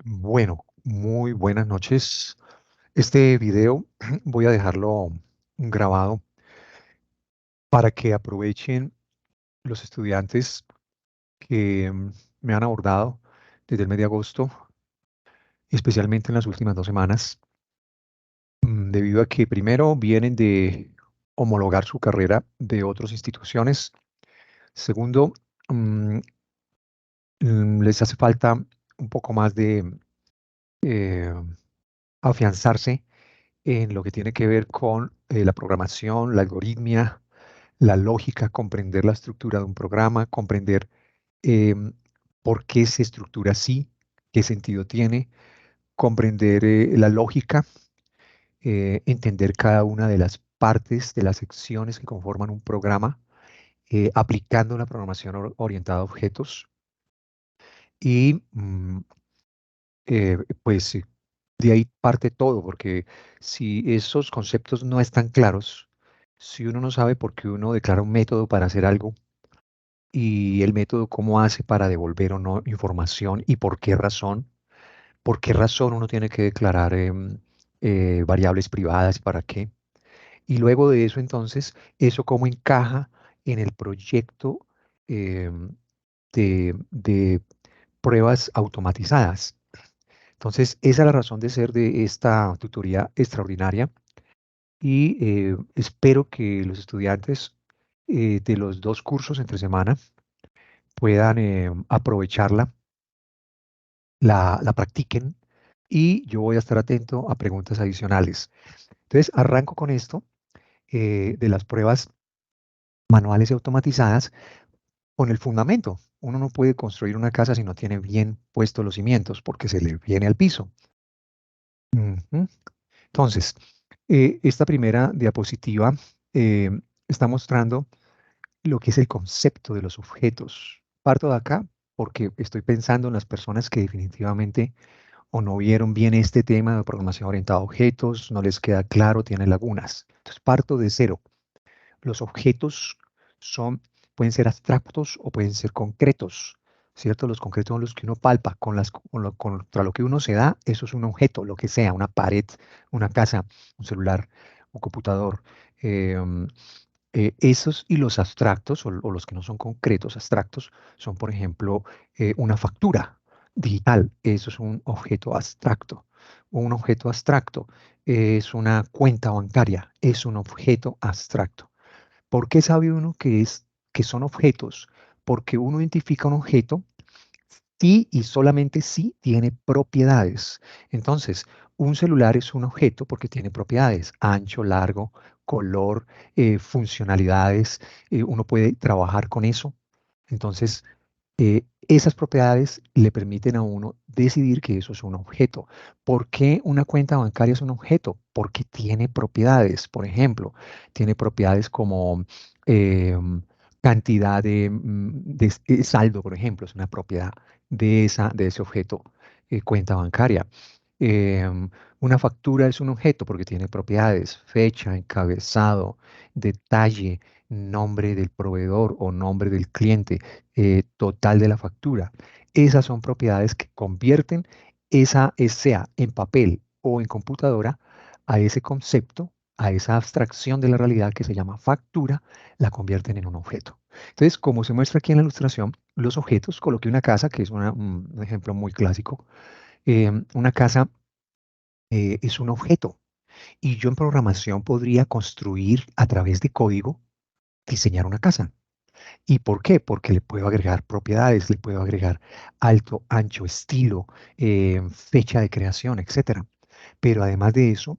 Bueno, muy buenas noches. Este video voy a dejarlo grabado para que aprovechen los estudiantes que me han abordado desde el mes de agosto, especialmente en las últimas 2 semanas, debido a que primero vienen de homologar su carrera de otras instituciones. Segundo, mm, les hace falta un poco más de eh, afianzarse en lo que tiene que ver con la programación, la algoritmia, la lógica, comprender la estructura de un programa, comprender em, por qué se estructura así, qué sentido tiene, comprender la lógica, entender cada una de las partes, de las secciones que conforman un programa, aplicando la programación orientada a objetos y pues de ahí parte todo, porque si esos conceptos no están claros, si uno no sabe por qué uno declara un método para hacer algo y el método cómo hace para devolver o no información y por qué razón uno tiene que declarar variables privadas, para qué. Y luego de eso, entonces, eso cómo encaja en el proyecto em, de pruebas automatizadas. Entonces, esa es la razón de ser de esta tutoría extraordinaria y espero que los estudiantes de los dos cursos entre semana puedan aprovecharla, la practiquen y yo voy a estar atento a preguntas adicionales. Entonces, arranco con esto de las pruebas manuales y automatizadas con el fundamento. Uno no puede construir una casa si no tiene bien puestos los cimientos porque se le viene al piso. Ujú. Entonces, esta primera diapositiva eh, está mostrando lo que es el concepto de los objetos. Parto de acá porque estoy pensando en las personas que definitivamente o no vieron bien este tema de programación orientada a objetos, no les queda claro, tienen lagunas. Entonces, parto de cero. Los objetos son, pueden ser abstractos o pueden ser concretos, ¿cierto? Los concretos son los que uno palpa, contra lo que uno se da, eso es un objeto, lo que sea, una pared, una casa, un celular, un computador. em, Esos y los abstractos, o los que no son concretos, abstractos, son, por ejemplo, una factura digital. Eso es un objeto abstracto. Un objeto abstracto es una cuenta bancaria, es un objeto abstracto. ¿Por qué sabe uno que son objetos? Porque uno identifica un objeto si y solamente si tiene propiedades. Entonces, un celular es un objeto porque tiene propiedades, ancho, largo, color, funcionalidades, uno puede trabajar con eso. Entonces, esas propiedades le permiten a uno decidir que eso es un objeto. ¿Por qué una cuenta bancaria es un objeto? Porque tiene propiedades. Por ejemplo, tiene propiedades como em, cantidad de saldo, por ejemplo, es una propiedad de ese objeto, cuenta bancaria. Em, una factura es un objeto porque tiene propiedades, fecha, encabezado, detalle, nombre del proveedor o nombre del cliente, total de la factura. Esas son propiedades que convierten sea en papel o en computadora, a ese concepto, a esa abstracción de la realidad que se llama factura, la convierten en un objeto. Entonces, como se muestra aquí en la ilustración, los objetos, coloqué una casa, que es un ejemplo muy clásico. Una casa es un objeto y yo en programación podría construir a través de código, diseñar una casa. ¿Y por qué? Porque le puedo agregar propiedades, le puedo agregar alto, ancho, estilo, fecha de creación, etcétera. Pero además de eso,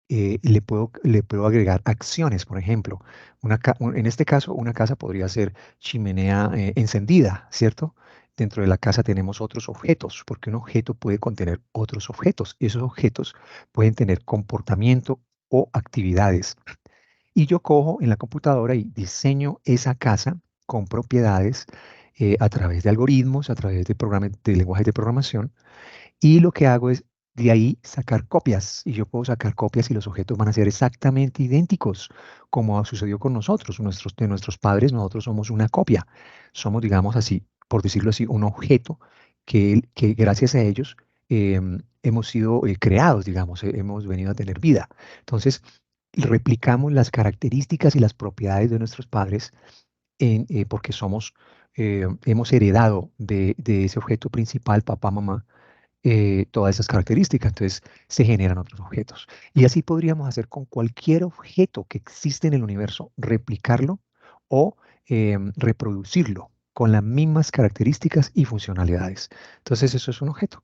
le puedo agregar acciones. Por ejemplo, en este caso, una casa podría ser chimenea encendida, ¿cierto? Dentro de la casa tenemos otros objetos, porque un objeto puede contener otros objetos. Esos objetos pueden tener comportamiento o actividades. Y yo cojo en la computadora y diseño esa casa con propiedades a través de algoritmos, a través de lenguajes de programación. Y lo que hago es de ahí sacar copias. Y yo puedo sacar copias y los objetos van a ser exactamente idénticos, como ha sucedido con nosotros, de nuestros padres. Nosotros somos una copia. Somos, digamos así, por decirlo así, un objeto que gracias a ellos hemos sido creados, digamos, hemos venido a tener vida. Entonces, replicamos las características y las propiedades de nuestros padres porque hemos heredado de ese objeto principal, papá, mamá, todas esas características. Entonces, se generan otros objetos. Y así podríamos hacer con cualquier objeto que existe en el universo, replicarlo o reproducirlo con las mismas características y funcionalidades. Entonces, eso es un objeto.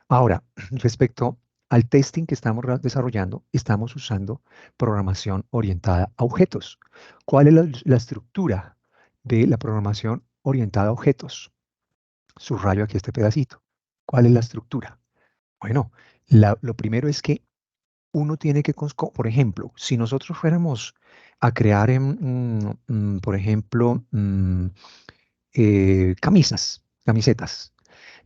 Ahora, respecto al testing que estamos desarrollando, estamos usando programación orientada a objetos. ¿Cuál es la estructura de la programación orientada a objetos? Subrayo aquí este pedacito. ¿Cuál es la estructura? Bueno, lo primero es que uno tiene que, por ejemplo, si nosotros fuéramos a crear, por ejemplo, camisetas.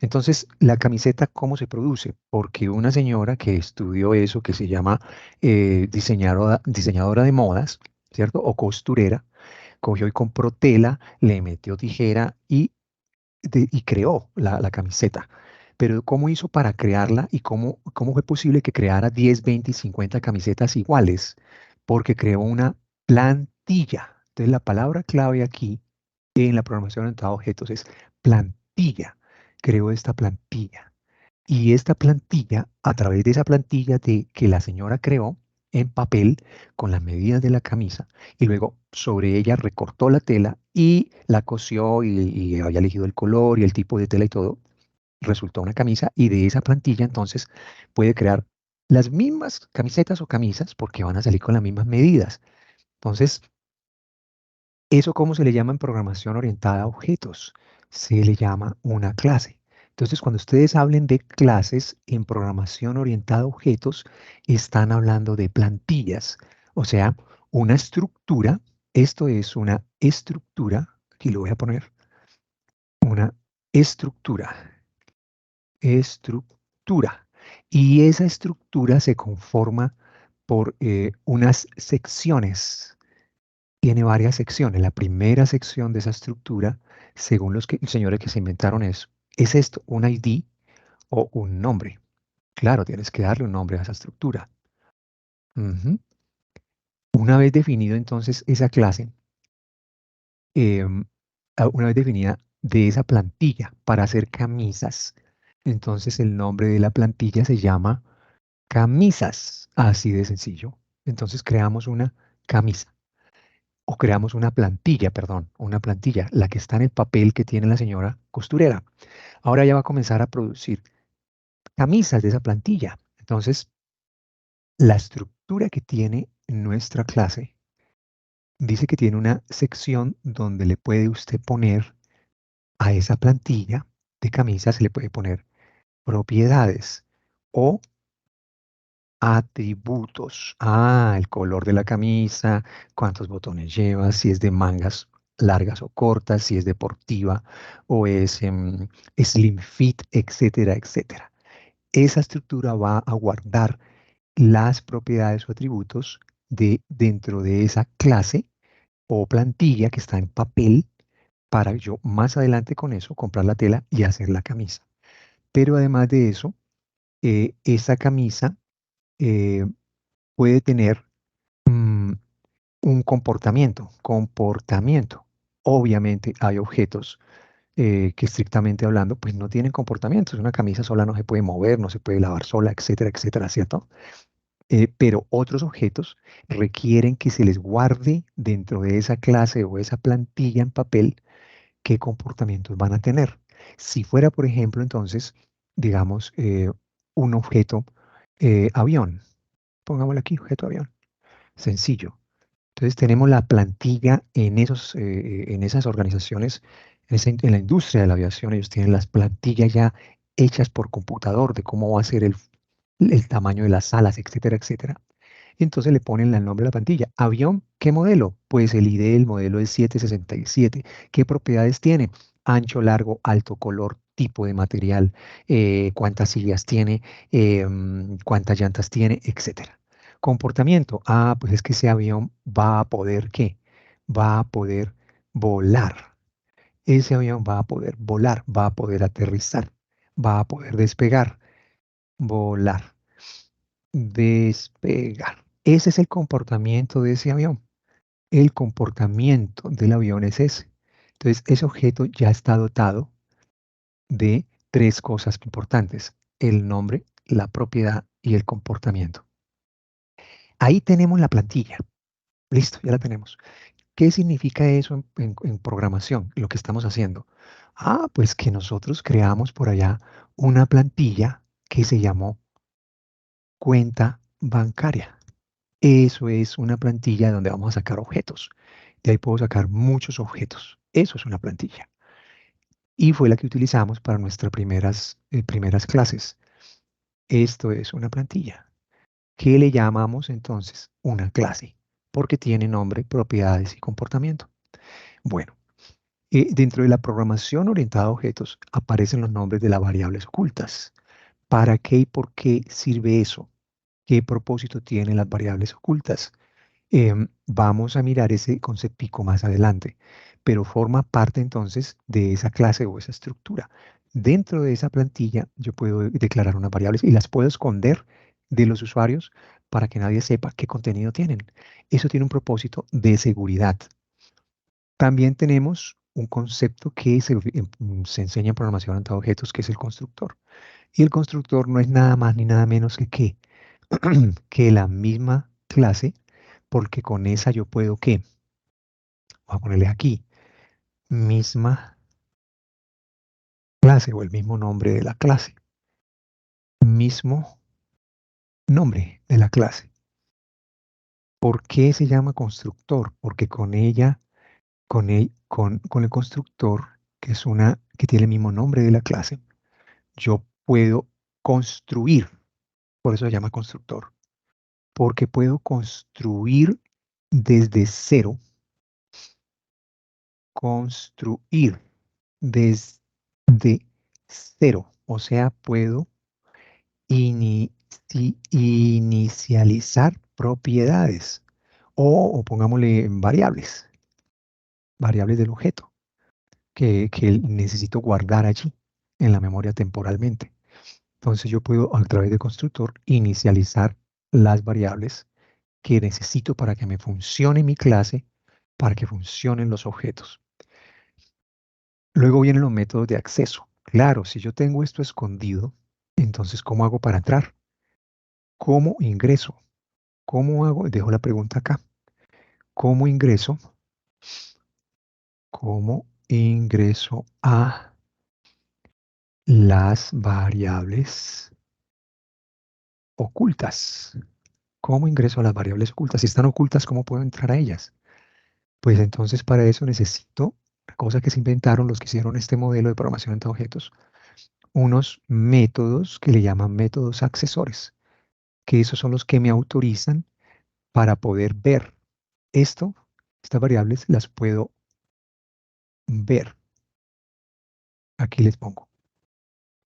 Entonces, la camiseta, ¿cómo se produce? Porque una señora que estudió eso, que se llama diseñadora de modas, ¿cierto? O costurera, cogió y compró tela, le metió tijera y creó la camiseta. Pero ¿cómo hizo para crearla y cómo fue posible que creara 10, 20 y 50 camisetas iguales? Porque creó una plantilla. Entonces, la palabra clave aquí en la programación orientada a objetos es plantilla. Creó esta plantilla. Y esta plantilla, a través de esa plantilla que la señora creó en papel con las medidas de la camisa, y luego sobre ella recortó la tela y la cosió y había elegido el color y el tipo de tela y todo, resultó una camisa y de esa plantilla entonces puede crear las mismas camisetas o camisas porque van a salir con las mismas medidas. Entonces, ¿eso cómo se le llama en programación orientada a objetos? Se le llama una clase. Entonces, cuando ustedes hablen de clases en programación orientada a objetos, están hablando de plantillas, o sea, una estructura. Esto es una estructura, aquí lo voy a poner, una estructura, estructura. Y esa estructura se conforma por unas secciones. Tiene varias secciones. La primera sección de esa estructura, según los señores que se inventaron eso, es esto, un ID o un nombre. Claro, tienes que darle un nombre a esa estructura. Ujú. Una vez definido entonces esa clase, em, una vez definida de esa plantilla para hacer camisas, entonces el nombre de la plantilla se llama camisas, así de sencillo. Entonces creamos una camisa. O creamos una plantilla, perdón, una plantilla, la que está en el papel que tiene la señora costurera. Ahora ella va a comenzar a producir camisas de esa plantilla. Entonces, la estructura que tiene nuestra clase dice que tiene una sección donde le puede usted poner a esa plantilla de camisas, se le puede poner propiedades o atributos. Ah, el color de la camisa, cuántos botones lleva, si es de mangas largas o cortas, si es deportiva o es slim fit, etcétera, etcétera. Esa estructura va a guardar las propiedades o atributos dentro de esa clase o plantilla que está en papel para yo más adelante con eso comprar la tela y hacer la camisa. Pero además de eso, esa camisa eh, puede tener mm, un comportamiento. Obviamente hay objetos que estrictamente hablando, pues no tienen comportamientos. Una camisa sola no se puede mover, no se puede lavar sola, etcétera, etcétera, ¿cierto? Pero otros objetos requieren que se les guarde dentro de esa clase o esa plantilla en papel qué comportamientos van a tener. Si fuera, por ejemplo, entonces, digamos, un objeto avión, pongámosle aquí, objeto avión, sencillo. Entonces tenemos la plantilla en esas organizaciones, en la industria de la aviación, ellos tienen las plantillas ya hechas por computador de cómo va a ser el tamaño de las alas, etcétera, etcétera. Entonces le ponen el nombre de la plantilla. Avión, ¿qué modelo? Pues el ID del modelo es 767. ¿Qué propiedades tiene? Ancho, largo, alto, color, tipo de material, cuántas sillas tiene, cuántas llantas tiene, etcétera. Comportamiento. Ah, pues es que ese avión va a poder, ¿qué? Va a poder volar. Ese avión va a poder volar, va a poder aterrizar, va a poder despegar. volar, despegar. Ese es el comportamiento de ese avión. El comportamiento del avión es ese. Entonces, ese objeto ya está dotado de tres cosas importantes: el nombre, la propiedad y el comportamiento. Ahí tenemos la plantilla. Listo, ya la tenemos. ¿Qué significa eso en programación? Lo que estamos haciendo. Ah, pues que nosotros creamos por allá una plantilla que se llamó cuenta bancaria. Eso es una plantilla donde vamos a sacar objetos. De ahí puedo sacar muchos objetos. Eso es una plantilla. Y fue la que utilizamos para nuestras primeras clases. Esto es una plantilla. ¿Qué le llamamos entonces? Una clase, porque tiene nombre, propiedades y comportamiento. Bueno, dentro de la programación orientada a objetos aparecen los nombres de las variables ocultas. ¿Para qué y por qué sirve eso? ¿Qué propósito tienen las variables ocultas? Vamos a mirar ese conceptico más adelante, pero forma parte entonces de esa clase o esa estructura. Dentro de esa plantilla yo puedo declarar unas variables y las puedo esconder de los usuarios para que nadie sepa qué contenido tienen. Eso tiene un propósito de seguridad. También tenemos un concepto que se enseña en programación orientada a objetos, que es el constructor. Y el constructor no es nada más ni nada menos que que la misma clase, porque con esa yo puedo que, voy a ponerle aquí, misma clase o el mismo nombre de la clase, mismo nombre de la clase. ¿Por qué se llama constructor? Porque con ella, con el constructor, que tiene el mismo nombre de la clase, yo puedo construir. Por eso se llama constructor, porque puedo construir desde cero, construir desde cero. O sea, puedo inicializar propiedades o pongámosle variables del objeto que necesito guardar allí en la memoria temporalmente. Entonces yo puedo a través de constructor inicializar las variables que necesito para que me funcione mi clase, para que funcionen los objetos. Luego vienen los métodos de acceso. Claro, si yo tengo esto escondido, entonces ¿cómo hago para entrar? ¿Cómo ingreso? ¿Cómo hago? Dejo la pregunta acá. ¿Cómo ingreso? ¿Cómo ingreso a las variables ocultas? ¿Cómo ingreso a las variables ocultas? Si están ocultas, ¿cómo puedo entrar a ellas? Pues entonces para eso necesito una cosa que se inventaron los que hicieron este modelo de programación entre objetos, unos métodos que le llaman métodos accesores, que esos son los que me autorizan para poder ver esto. Estas variables las puedo ver. Aquí les pongo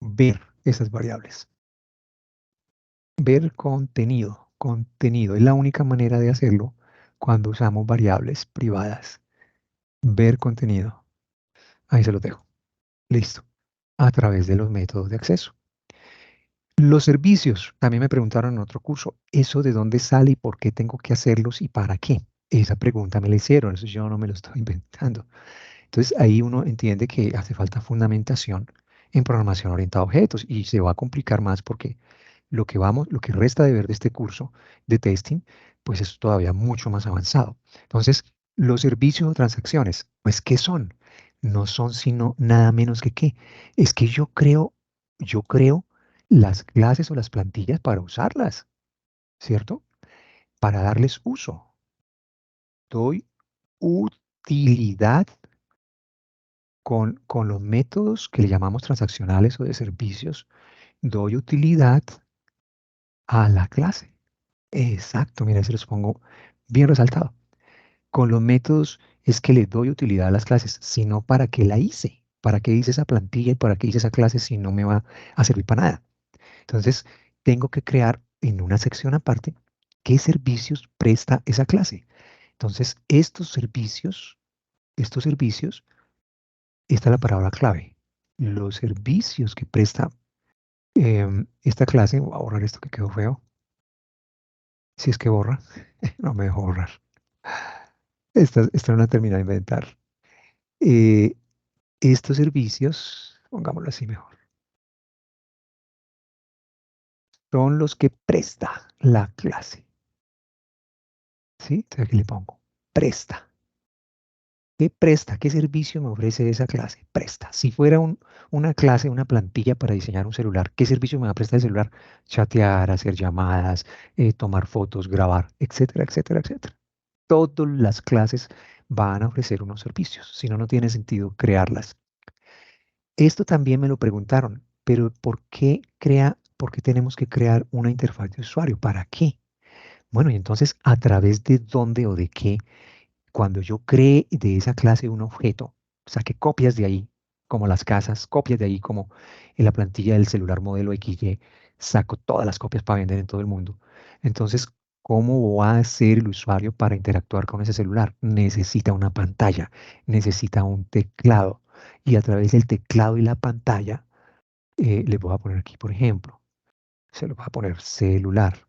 ver esas variables. Ver contenido. Contenido es la única manera de hacerlo cuando usamos variables privadas. Ver contenido. Ahí se los dejo. Listo. A través de los métodos de acceso. Los servicios, también me preguntaron en otro curso, ¿eso de dónde sale y por qué tengo que hacerlos y para qué? Esa pregunta me la hicieron, eso yo no me lo estoy inventando. Entonces ahí uno entiende que hace falta fundamentación en programación orientada a objetos y se va a complicar más porque lo que resta de ver de este curso de testing, pues es todavía mucho más avanzado. Entonces, los servicios o transacciones, pues ¿qué son? No son sino nada menos que qué. Es que yo creo las clases o las plantillas para usarlas, ¿cierto? Para darles uso. Doy utilidad con los métodos que le llamamos transaccionales o de servicios, doy utilidad a la clase. Exacto, mira, se los pongo bien resaltado. Con los métodos es que le doy utilidad a las clases, sino para qué la hice, para qué hice esa plantilla y para qué hice esa clase si no me va a servir para nada. Entonces, tengo que crear en una sección aparte qué servicios presta esa clase. Entonces, estos servicios, esta es la palabra clave. Los servicios que presta Esta clase, voy a borrar esto que quedó feo. Si es que borra, no me dejo borrar. Esta no la terminé de inventar. Eh, Estos servicios, pongámoslo así mejor, son los que presta la clase. ¿Sí? Entonces aquí le pongo, presta. ¿Qué presta? ¿Qué servicio me ofrece esa clase? Presta. Si fuera una clase, una plantilla para diseñar un celular, ¿qué servicio me va a prestar el celular? Chatear, hacer llamadas, tomar fotos, grabar, etcétera, etcétera, etcétera. Todas las clases van a ofrecer unos servicios, si no, no tiene sentido crearlas. Esto también me lo preguntaron, pero por qué tenemos que crear una interfaz de usuario? ¿Para qué? Bueno, y entonces, ¿a través de dónde o de qué? Cuando yo cree de esa clase un objeto, saqué copias de ahí, como las casas, copias de ahí, como en la plantilla del celular modelo XY, saco todas las copias para vender en todo el mundo. Entonces, ¿cómo va a hacer el usuario para interactuar con ese celular? Necesita una pantalla, necesita un teclado. Y a través del teclado y la pantalla, le voy a poner aquí, por ejemplo, se lo voy a poner celular.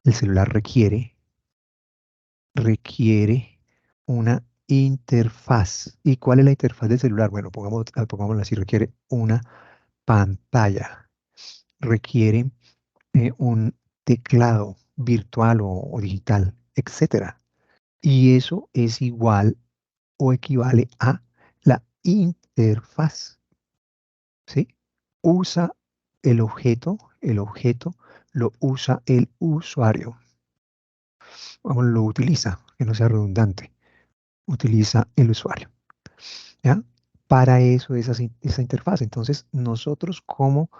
El celular requiere una interfaz. ¿Y cuál es la interfaz del celular? Bueno, pongámoslo así, requiere una pantalla, requiere un teclado virtual o digital, etcétera. Y eso es igual o equivale a la interfaz, ¿sí? Usa el objeto lo usa el usuario, o lo utiliza, que no sea redundante, utiliza el usuario. ¿Ya? Para eso es esa interfaz. Entonces, nosotros, ¿cómo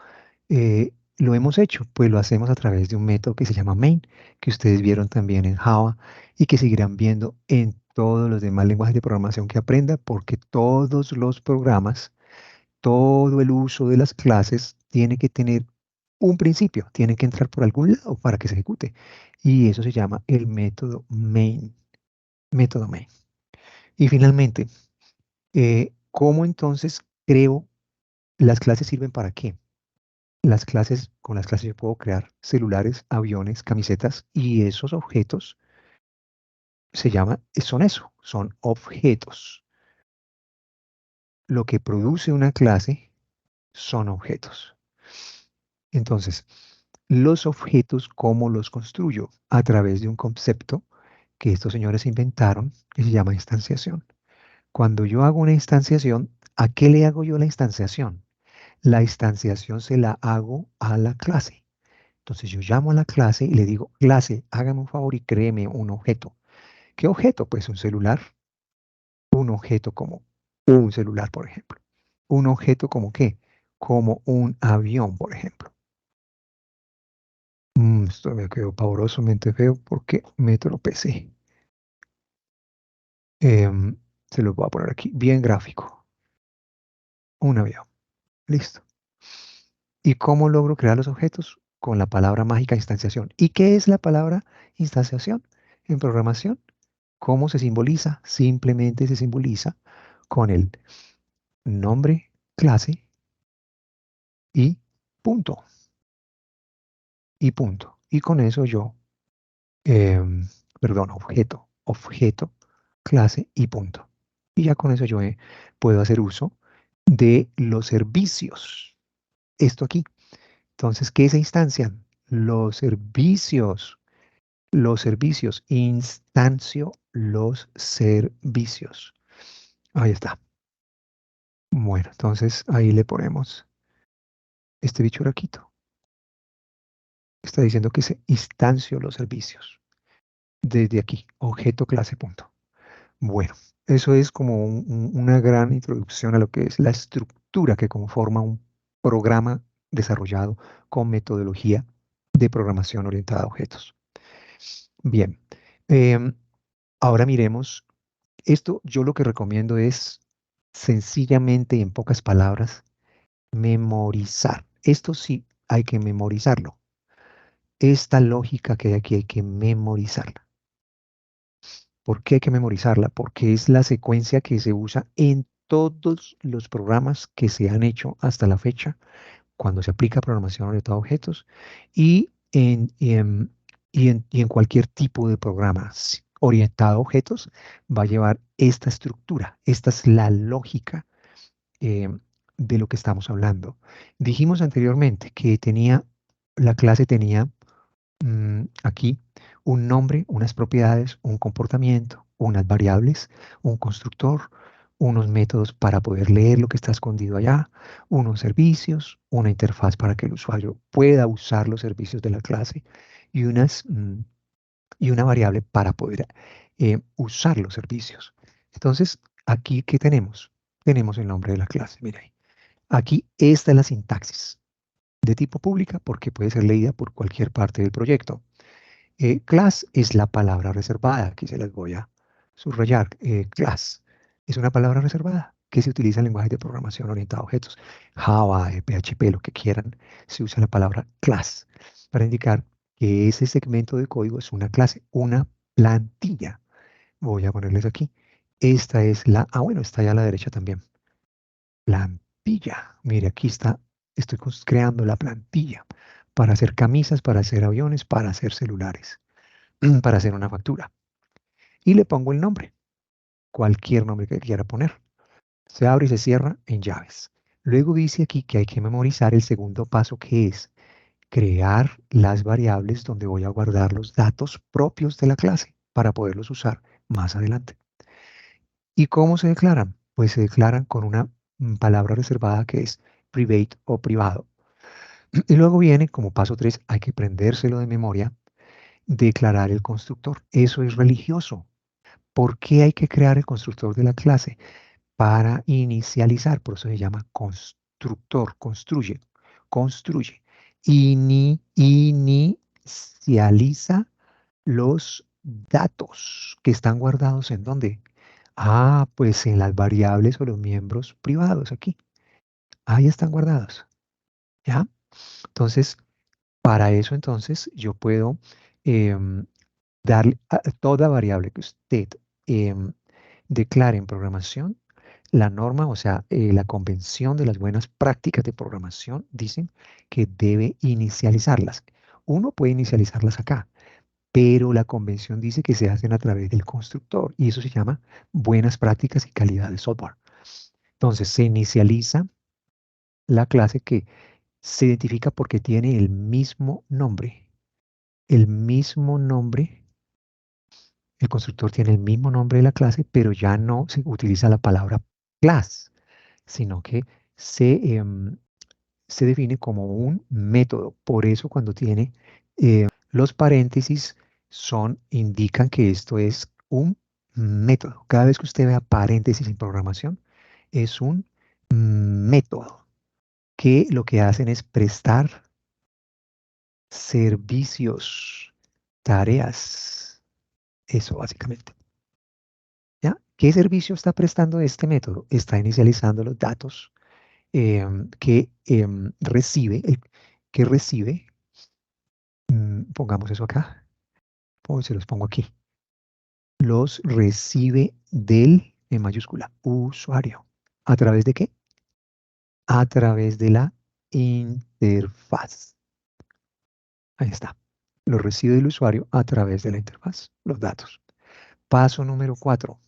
lo hemos hecho? Pues lo hacemos a través de un método que se llama main, que ustedes vieron también en Java y que seguirán viendo en todos los demás lenguajes de programación que aprenda, porque todos los programas, todo el uso de las clases tiene que tener un principio, tiene que entrar por algún lado para que se ejecute. Y eso se llama el método main. Método main. Y finalmente, ¿cómo entonces creo las clases sirven para qué? Con las clases yo puedo crear celulares, aviones, camisetas y esos objetos son eso, son objetos. Lo que produce una clase son objetos. Entonces, los objetos, ¿cómo los construyo? A través de un concepto que estos señores inventaron que se llama instanciación. Cuando yo hago una instanciación, ¿a qué le hago yo la instanciación? La instanciación se la hago a la clase. Entonces yo llamo a la clase y le digo, clase, hágame un favor y créeme un objeto. ¿Qué objeto? Pues un celular. Un objeto como un celular, por ejemplo. Un objeto como qué? Como un avión, por ejemplo. Esto me quedó pavorosamente feo porque me tropecé. Em, Se lo voy a poner aquí, bien gráfico. Un avión. Listo. ¿Y cómo logro crear los objetos? Con la palabra mágica instanciación. ¿Y qué es la palabra instanciación en programación? ¿Cómo se simboliza? Simplemente se simboliza con el nombre, clase y punto. Y punto. Y con eso yo, perdón, objeto, clase y punto. Y ya con eso yo puedo hacer uso de los servicios. Esto aquí. Entonces, ¿qué se instancian? Instancio los servicios. Ahí está. Bueno, entonces ahí le ponemos este bicho raquito. Está diciendo que se instancio los servicios. Desde aquí, objeto clase punto. Bueno, eso es como una gran introducción a lo que es la estructura que conforma un programa desarrollado con metodología de programación orientada a objetos. Bien, em, ahora miremos, esto yo lo que recomiendo es sencillamente, en pocas palabras, memorizar. Esto sí hay que memorizarlo. Esta lógica que hay aquí hay que memorizarla. ¿Por qué hay que memorizarla? Porque es la secuencia que se usa en todos los programas que se han hecho hasta la fecha cuando se aplica programación orientada a objetos y en cualquier tipo de programa orientado a objetos va a llevar esta estructura. Esta es la lógica eh, de lo que estamos hablando. Dijimos anteriormente que la clase tenía aquí un nombre, unas propiedades, un comportamiento, unas variables, un constructor, unos métodos para poder leer lo que está escondido allá, unos servicios, una interfaz para que el usuario pueda usar los servicios de la clase y, y una variable para poder usar los servicios. Entonces, aquí, ¿qué tenemos? Tenemos el nombre de la clase, mira ahí. Aquí, esta es la sintaxis de tipo pública porque puede ser leída por cualquier parte del proyecto. Class es la palabra reservada, aquí se las voy a subrayar. Class es una palabra reservada que se utiliza en lenguajes de programación orientados a objetos. Java, PHP, lo que quieran, se usa la palabra class para indicar que ese segmento de código es una clase, una plantilla. Voy a ponerles aquí. Esta es bueno, está allá a la derecha también. Plantilla. Mire, aquí está. Estoy creando la plantilla para hacer camisas, para hacer aviones, para hacer celulares, para hacer una factura. Y le pongo el nombre, cualquier nombre que quiera poner. Se abre y se cierra en llaves. Luego dice aquí que hay que memorizar el segundo paso, que es crear las variables donde voy a guardar los datos propios de la clase para poderlos usar más adelante. ¿Y cómo se declaran? Pues se declaran con una palabra reservada que es private o privado. Y luego viene, como paso 3, hay que prendérselo de memoria, declarar el constructor. Eso es religioso. ¿Por qué hay que crear el constructor de la clase? Para inicializar, por eso se llama constructor, construye. Inicializa los datos que están guardados ¿en dónde? Ah, pues en las variables o los miembros privados aquí. Ahí están guardados, ¿ya? Entonces, para eso entonces yo puedo em, darle a toda variable que usted em, declare en programación, la norma, o sea, la convención de las buenas prácticas de programación dicen que debe inicializarlas. Uno puede inicializarlas acá, pero la convención dice que se hacen a través del constructor y eso se llama buenas prácticas y calidad de software. Entonces, se inicializa la clase que se identifica porque tiene el mismo nombre. El mismo nombre, el constructor tiene el mismo nombre de la clase, pero ya no se utiliza la palabra class, sino que se, se define como un método. Por eso cuando tiene los paréntesis indican que esto es un método. Cada vez que usted vea paréntesis en programación, es un método que lo que hacen es prestar servicios, tareas, eso básicamente. ¿Ya? ¿Qué servicio está prestando este método? Está inicializando los datos que que recibe, pongamos eso acá, o se los pongo aquí, los recibe del, en mayúscula, usuario. ¿A través de qué? A través de la interfaz. Ahí está. Lo recibe el usuario a través de la interfaz, los datos. Paso número 4,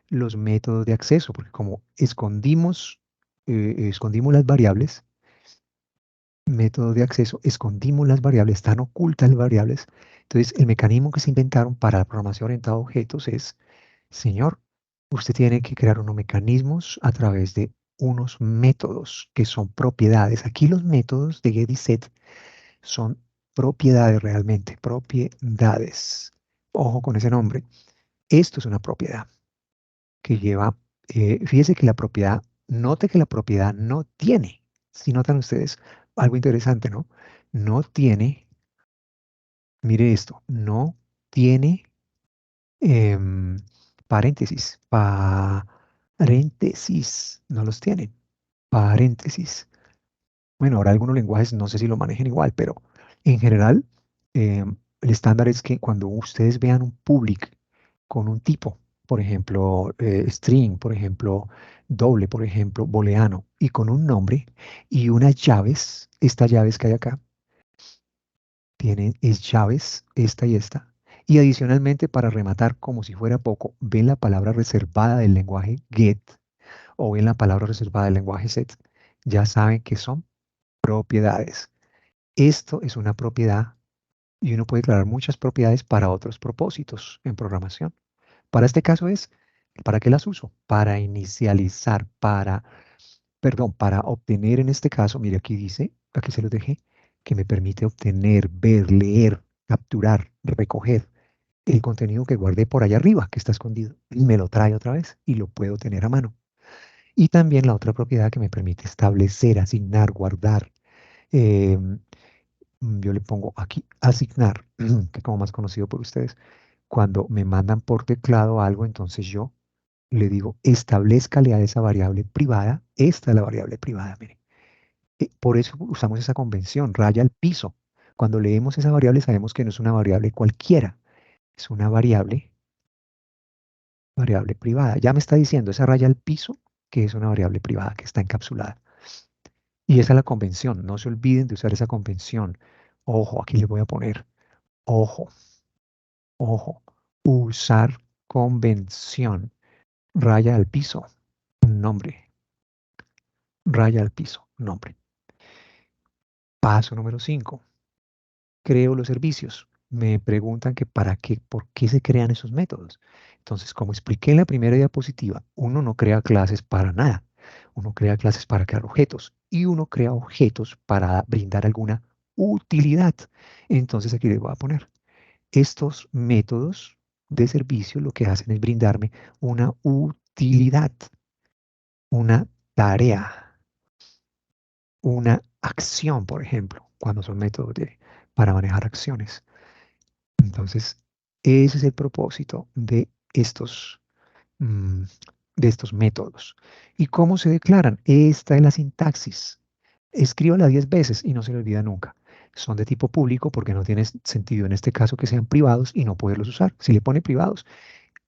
los métodos de acceso, porque como escondimos las variables, método de acceso, escondimos las variables, están ocultas las variables. Entonces, el mecanismo que se inventaron para la programación orientada a objetos es, señor, usted tiene que crear unos mecanismos a través de unos métodos que son propiedades. Aquí los métodos de get y set son propiedades realmente, propiedades. Ojo con ese nombre. Esto es una propiedad que lleva, fíjese que la propiedad, note que la propiedad no tiene, si notan ustedes, algo interesante, ¿no? No tiene, mire esto, no tiene em, paréntesis, paréntesis, no los tienen, paréntesis. Bueno, ahora algunos lenguajes no sé si lo manejen igual, pero en general el estándar es que cuando ustedes vean un public con un tipo, por ejemplo, string, por ejemplo, doble, por ejemplo, booleano, y con un nombre y unas llaves, estas llaves que hay acá, tienen es llaves, esta y esta. Y adicionalmente, para rematar, como si fuera poco, ven la palabra reservada del lenguaje get o ven la palabra reservada del lenguaje set. Ya saben que son propiedades. Esto es una propiedad y uno puede declarar muchas propiedades para otros propósitos en programación. Para este caso es, ¿para qué las uso? Para inicializar, para obtener en este caso, mire aquí dice, aquí se los dejé, que me permite obtener, ver, leer, capturar, recoger el contenido que guardé por allá arriba, que está escondido, y me lo trae otra vez y lo puedo tener a mano. Y también la otra propiedad que me permite establecer, asignar, guardar. em, yo le pongo aquí asignar, que como más conocido por ustedes, cuando me mandan por teclado algo, entonces yo le digo, establezcale a esa variable privada, esta es la variable privada, mire. Por eso usamos esa convención, raya al piso. Cuando leemos esa variable sabemos que no es una variable cualquiera, es una variable privada. Ya me está diciendo esa raya al piso que es una variable privada que está encapsulada. Y esa es la convención, no se olviden de usar esa convención. Ojo, aquí le voy a poner, ojo, ojo, usar convención, raya al piso, un nombre, raya al piso, nombre. Paso número 5. Creo los servicios. Me preguntan que para qué, por qué se crean esos métodos. Entonces, como expliqué en la primera diapositiva, uno no crea clases para nada. Uno crea clases para crear objetos y uno crea objetos para brindar alguna utilidad. Entonces, aquí les voy a poner estos métodos de servicio lo que hacen es brindarme una utilidad, una tarea, una acción, por ejemplo, cuando son métodos para manejar acciones. Entonces, ese es el propósito mm, de estos métodos. ¿Y cómo se declaran? Esta es la sintaxis. Escríbala 10 veces y no se le olvida nunca. Son de tipo público porque no tiene sentido en este caso que sean privados y no poderlos usar. Si le pone privados,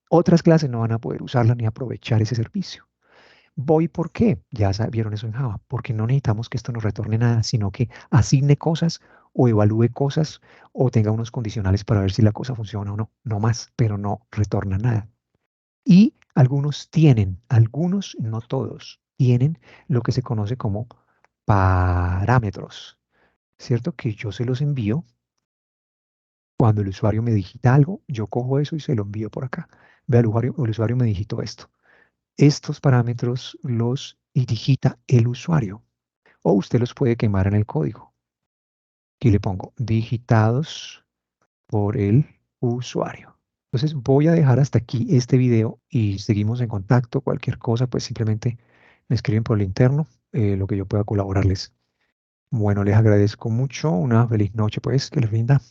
otras clases no van a poder usarla ni aprovechar ese servicio. Voy, ¿por qué? Ya vieron eso en Java, porque no necesitamos que esto nos retorne nada, sino que asigne cosas o evalúe cosas o tenga unos condicionales para ver si la cosa funciona o no, no más, pero no retorna nada. Y algunos tienen, algunos, no todos, tienen lo que se conoce como parámetros, ¿cierto? Que yo se los envío cuando el usuario me digita algo, yo cojo eso y se lo envío por acá. Ve, el usuario me digitó esto. Estos parámetros los digita el usuario o usted los puede quemar en el código. Aquí le pongo digitados por el usuario. Entonces voy a dejar hasta aquí este video y seguimos en contacto. Cualquier cosa, pues simplemente me escriben por el interno, lo que yo pueda colaborarles. Bueno, les agradezco mucho. Una feliz noche, pues, que les rinda.